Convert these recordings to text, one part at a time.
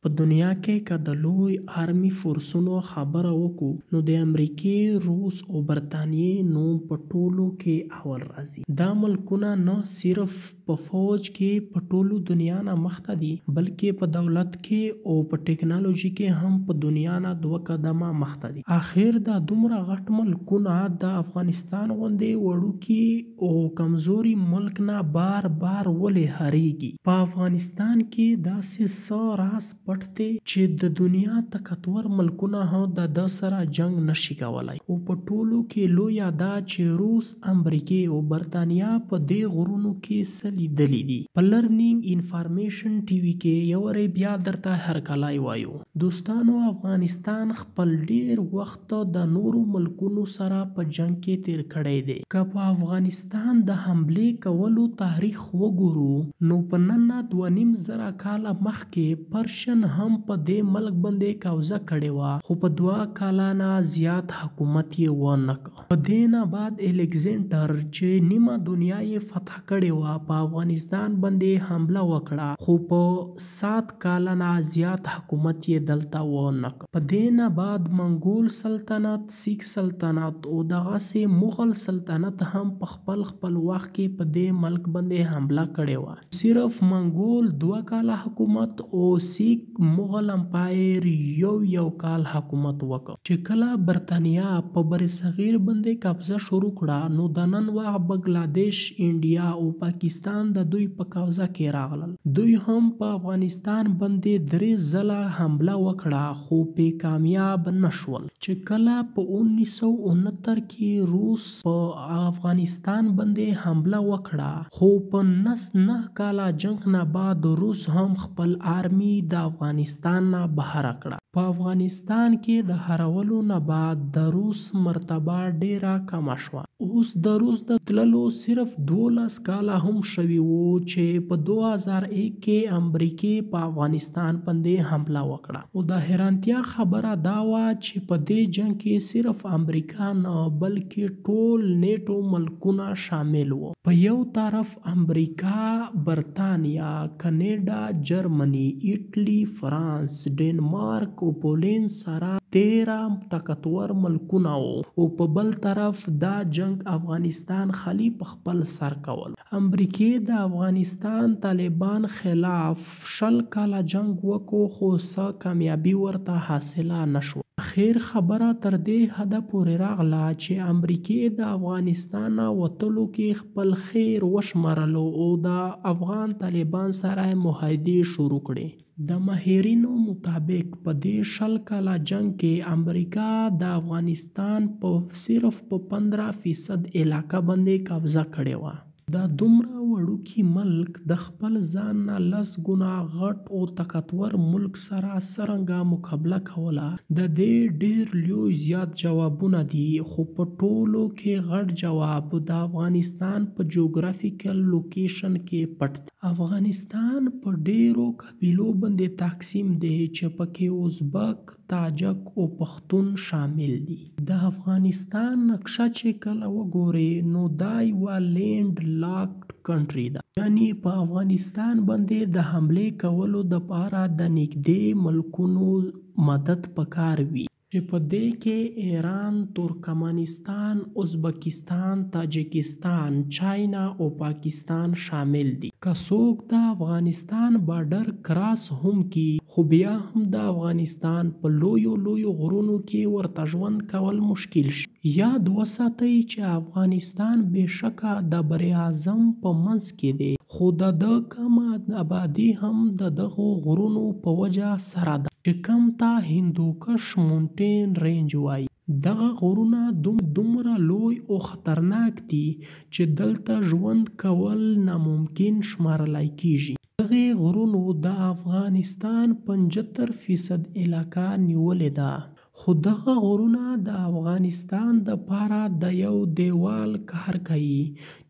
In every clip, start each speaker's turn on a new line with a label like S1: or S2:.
S1: په دنیا کې که د لوی آرمي فورسونو خبره وکړو نو د امریکې، روس او برطانیې نوم په ټولو کې اول راځي. دا ملکونه نه صرف په فوج کې په ټولو دنیا نه مخته دي بلکې په دولت کې او په ټکنالوژي کې هم په دنیا نه 2 قدمه مخته دي. آخر دا دومره غټ ملکونه د افغانستان غوندې وړوکي او کمزوري ملک نه بار بار ولې هریږي؟ په افغانستان کې داسې څه راز پټ دی چې د دنیا طاقتور ملکونه هم د ده سره جنگ نشي کولای. او په ټولو کې لویه دا چې روس، امریکې او برطانیه په دې غرونو کې څه لیدلي دي. په لرنینګ انفارمیشن ټي وي کې یو وری بیا درته هرکلی وایو. دوستانو، افغانستان خپل ډیر وخت د نورو ملکونو سره په جنگ کې تیر کړی دی. که په افغانستان د حملې کولو تاریخ وګورو نو په نن نه 2500 کاله مخکې پرشن هم په دې ملک باندې قبضه کړې وه، خو په 2 کاله نه زیات حکومت یې ونه کړ. په دې نه بعد الکسندر چې نیمه دنیا یې فتح کړې وه په افغانستان باندې حمله وکړه، خو په 7 کاله نه زیات حکومت یې دلته ونه کړ. په دې نه بعد منګول سلطنت، سیک سلطنت او دغسې مغل سلطنت هم په خپل وخت کې په دې ملک باندې حمله کړې وه. صرف منګول 2 کاله حکومت او سیک مغل امپایر یو کال حکومت وکړ. چې کله برطانیه په بر صغیر باندې قبضه شروع کړه نو د نن وخت بنګلادیش، انډیا او پاکستان د دوی په قبضه کې راغلل. دوی هم په افغانستان باندې 3 ځله حمله وکړه خو پې کامیاب نشول. چې کله په 1969 کې روس په افغانستان باندې حمله وکړه، خو په 9 کاله جنگ نه بعد روس هم خپل آرمي د افغانستان نه بهر کړه. په افغانستان کې د هرولو نه بعد د روس مرتبه ډیره کمه شوه. اوس د روس د تللو صرف 12 کاله هم شوي وو چې په 2001 کې امریکې په افغانستان باندې حمله وکړه. او د حیرانتیا خبره دا وه چې په دې جنگ کې صرف امریکا نه بلکې ټول نیټو ملکونه شامل وو. په یو طرف امریکا، برطانیه، کاناډا، جرمني، ایټالي، فرانس، ډنمارک او پولینډ سره 13 طاقتور ملکونه وو، او په بل طرف دا جنگ افغانستان خالي په خپل سر کول. امریکې د افغانستان طالبان خلاف 20 کاله جنگ وکړو خو څه کامیابي ورته حاصله نشوه. اخر خبره تر دې حده پورې راغله چې امریکې د افغانستان نه وتلو کې خپل خیر وشمارلو او د افغان طالبان سره معاهدې شروع کړې. د ماهرینو مطابق په دې 20 کاله جنگ کې امریکا د افغانستان صرف په 15% علاقه باندې قبضه کړې وه. دا دومره وړوکی ملک د خپل ځان نه 10 ګونه غټ او طاقتور ملک سره څرنګه مقابله کوله؟ د دې ډیر لوی زیات جوابونه دي، خو په ټولو کې غټ جواب د افغانستان په جغرافیکل لوکیشن کې پټ دی. افغانستان په ډیرو قبیلو باندې تقسیم دی چې پکې ازبک، تاجک او پښتون شامل دي. د افغانستان نقشه چې کله وګورئ نو دا یوه لینډ لاکډ کنټري ده، یعنی په افغانستان باندې د حملې کولو دپاره د نږدې ملکونو مدد پکار وي چې په دې کې ایران، ترکمنستان، ازبکستان، تاجکستان، چاینا او پاکستان شامل دي. که څوک د افغانستان بارډر کراس هم کی خو بیا هم د افغانستان په لویو غرونو کې ورته ژوند کول مشکل شي. یاد وساتئ چې افغانستان بېشکه د بر اعظم په منځ کې دی، خو د ده کمه آبادي هم د دغو غرونو په وجه سره ده چې کوم ته هندوکش مونټین رینج وایي. دغه غرونه دومره لوی او خطرناک دي چې دلته ژوند کول ناممکن شمارلی کیږي. دغې غرونو د افغانستان 75% علاقه نیولې ده، خو دغه غرونه د افغانستان دپاره د یو دیوال کار کوي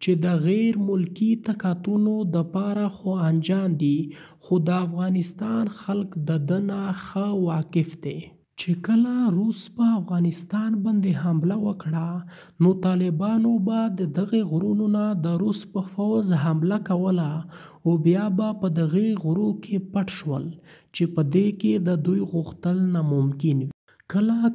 S1: چې د غیر ملکي طاقتونو دپاره خو انجام دي، خو د افغانستان خلک د ده نه ښه واقف دي. چې کله روس په افغانستان باندې حمله وکړه نو طالبانو به د دغه غرونو نه د روس په پوځ حمله کوله او بیا به په دغه غرو کې پټ شول چې په دې کې د دوی غوښتل ناممکن وي.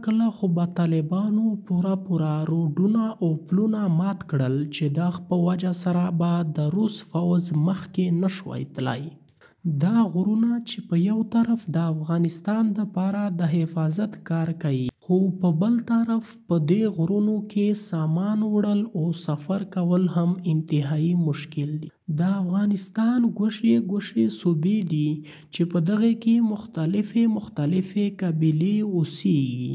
S1: کله خو به طالبانو پوره روډونه او پلونه مات کړل چې د په وجه سره به د روس پوځ مخکې نشوای تلای. دا غرونه چې په یو طرف د افغانستان دپاره د حفاظت کار کوي خو په بل طرف په دې غرونو کې سامان وړل او سفر کول هم انتهایی مشکل دي. د افغانستان ګوشې صوبې دي چې په دغه کې مختلفې قبیلې اوسېږي.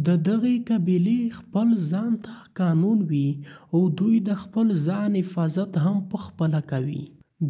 S1: د دغه قبیلې خپل ځان ته قانون وي او دوی د خپل ځان حفاظت هم په خپله کوي.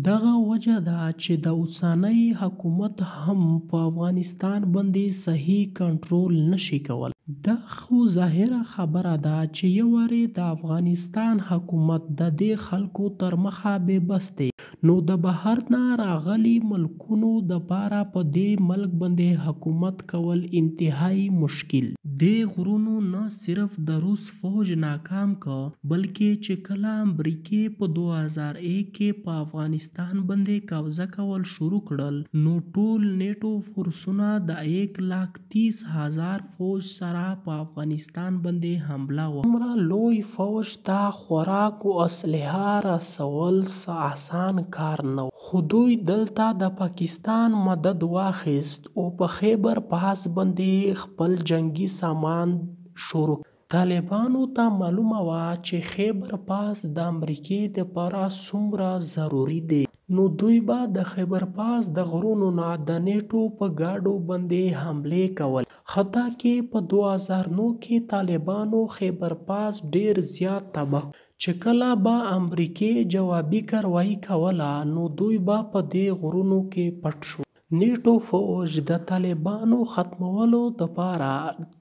S1: دغه وجه ده چې د اوسنی حکومت هم په افغانستان باندې صحیح کنټرول نشي کول. دا خو ظاهره خبره ده چې یو وارې د افغانستان حکومت د دې خلکو تر مخه بې بس دی نو د بهر نه راغلي ملکونو دپاره په دې ملک باندې حکومت کول انتهایی مشکل. دې غرونو نه صرف د روس فوج ناکام که بلکې چې کله امریکې په 2001 کې په افغانستان باندې قبضه کول شروع کړل نو ټول نیټو فورسونه د 130,000 فوج سره په افغانستان باندې حمله وکړه. دومره لوی فوج ته خوراک او اسلحه رسول څه اسان کار نه و خو دوی دلته د پاکستان مدد واخیست او په خیبر پاس باندې خپل جنگي سامان شروع. طالبانو ته معلومه وه چې خیبر پاس د امریکې دپاره څومره ضروري دی نو دوی به د خیبر پاس د غرونو نه د نیټو په ګاډو باندې حملې کول. حتی کې په 2009 کې طالبانو خیبر پاس ډیر زیات تباه چې کله به امریکې جوابي کاروایی کوله نو دوی به په دې غرونو کې پټ شو. نیټو فوج د طالبانو ختمولو دپاره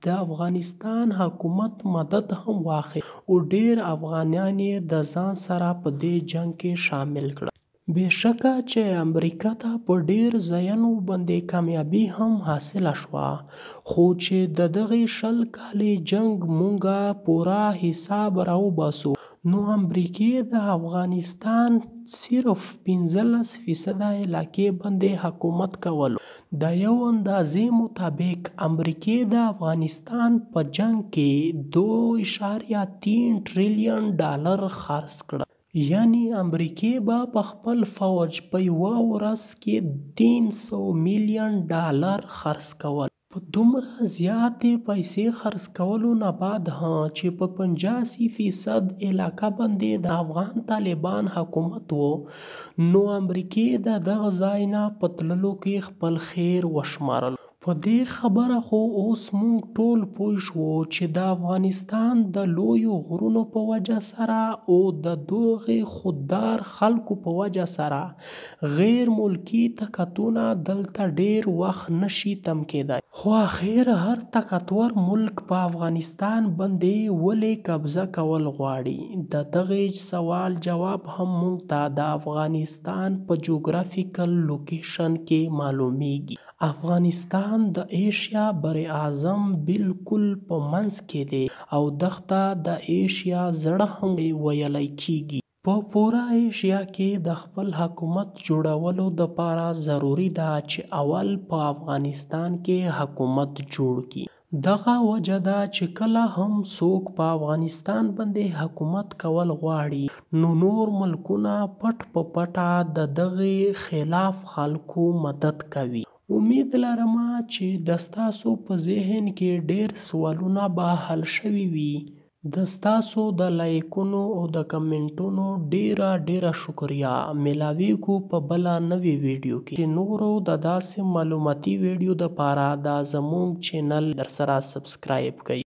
S1: د افغانستان حکومت مدد هم واخیست او ډیر افغانان یې د ځان سره په دې جنګ کې شامل کړل. بېشکه چې امریکا ته په ډیر ځایونو باندې کامیابي هم حاصله شوه خو چې د دغې 20 کالې جنګ مونږه پوره حساب راوباسو نو امریکې د افغانستان صرف 15% علاقې باندې حکومت کولو. د یو اندازې مطابق امریکې د افغانستان په جنګ کې $2.3 ټریلیون خرڅ کړل. یعنی امریکې به په خپل فوج په یوه ورځ کې $300 میلیون خرڅ کول. په دومره زیاتې پیسې خرڅ کولو نه بعد چې په 85% علاقه باندې د افغان طالبان حکومت و نو امریکې د دغه ځای نه په تللو کې خپل خیر وشمارل. په دې خبره خو اوس مونږ ټول پوه شو چې د افغانستان د لویو غرونو په وجه سره او د دغې خوددار خلکو په وجه سره غیر ملکي طاقتونه دلته ډیر وخت نشي تم کېدای. خو اخر هر طاقتور ملک په افغانستان باندې ولې قبضه کول غواړي؟ د دغې سوال جواب هم مونږ ته د افغانستان په جغرافیکل لوکیشن کې معلومیږي. افغانستان د ایشیا بر اعظم بالکل په منځ کې دی او دغه د ایشیا زړه هم ویلی کیږي. په پوره ایشیا کې د خپل حکومت جوړولو دپاره ضروري ده چې اول په افغانستان کې حکومت جوړ کړي. دغه وجه ده چې کله هم څوک په افغانستان باندې حکومت کول غواړي نو نور ملکونه پټ په پټه د دغې خلاف خلکو مدد کوي. امید لرم چې د ستاسو په ذهن کې ډیر سوالونه به حل شوي وي. د ستاسو د لایکونو او د کمنټونو ډیره شکریه. ملاویږو په بله نوې ویډیو کې چې نورو د داسې معلوماتي ویډیو دپاره دا زموږ چینل در سره سبسکرایب کړئ.